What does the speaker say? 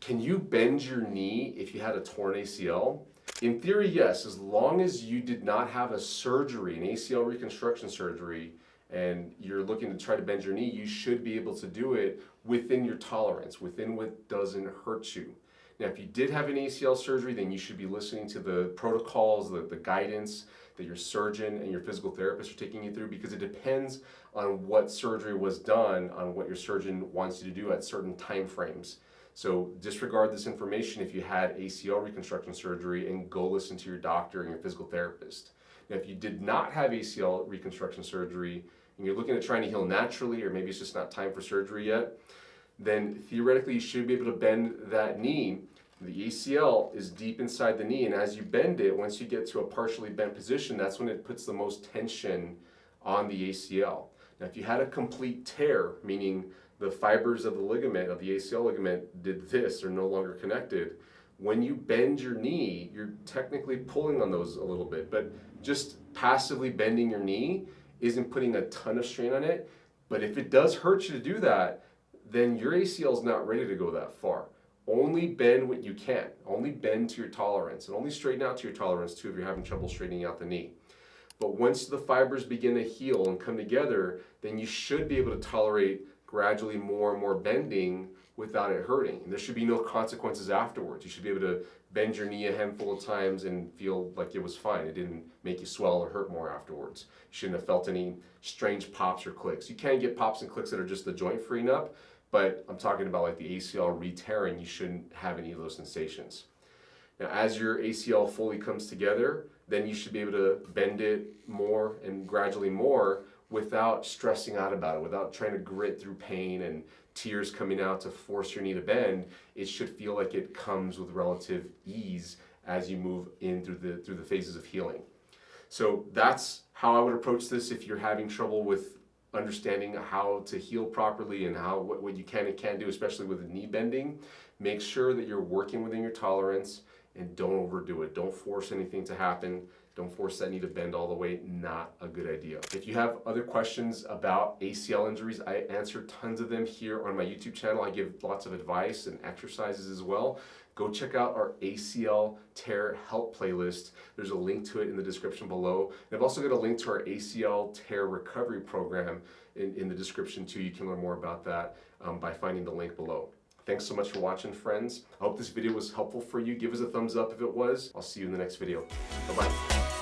Can you bend your knee if you had a torn ACL? In theory, yes, as long as you did not have a surgery, an ACL reconstruction surgery, and you're looking to try to bend your knee, you should be able to do it within your tolerance, within what doesn't hurt you. Now, if you did have an ACL surgery, then you should be listening to the protocols, the guidance that your surgeon and your physical therapist are taking you through, because it depends on what surgery was done, on what your surgeon wants you to do at certain time frames. So disregard this information if you had ACL reconstruction surgery and go listen to your doctor and your physical therapist. Now, if you did not have ACL reconstruction surgery and you're looking at trying to heal naturally, or maybe it's just not time for surgery yet, then theoretically you should be able to bend that knee. The ACL is deep inside the knee, and as you bend it, once you get to a partially bent position, that's when it puts the most tension on the ACL. Now, if you had a complete tear, meaning the fibers of the ligament, of the ACL ligament, did this, or no longer connected, when you bend your knee, you're technically pulling on those a little bit, but just passively bending your knee isn't putting a ton of strain on it. But if it does hurt you to do that, then your ACL is not ready to go that far. Only bend what you can. Only bend to your tolerance, and only straighten out to your tolerance too if you're having trouble straightening out the knee. But once the fibers begin to heal and come together, then you should be able to tolerate gradually more and more bending without it hurting. And there should be no consequences afterwards. You should be able to bend your knee a handful of times and feel like it was fine. It didn't make you swell or hurt more afterwards. You shouldn't have felt any strange pops or clicks. You can get pops and clicks that are just the joint freeing up, but I'm talking about like the ACL re-tearing. You shouldn't have any of those sensations. Now, as your ACL fully comes together, then you should be able to bend it more and gradually more without stressing out about it, without trying to grit through pain and tears coming out to force your knee to bend. It should feel like it comes with relative ease as you move in through the phases of healing. So that's how I would approach this if you're having trouble with understanding how to heal properly and what you can and can't do, especially with knee bending. Make sure that you're working within your tolerance and don't overdo it. Don't force anything to happen. Don't force that knee to bend all the way. Not a good idea. If you have other questions about ACL injuries, I answer tons of them here on my YouTube channel. I give lots of advice and exercises as well. Go check out our ACL Tear Help playlist. There's a link to it in the description below. And I've also got a link to our ACL Tear Recovery Program in the description too. You can learn more about that by finding the link below. Thanks so much for watching, friends. I hope this video was helpful for you. Give us a thumbs up if it was. I'll see you in the next video. Bye-bye.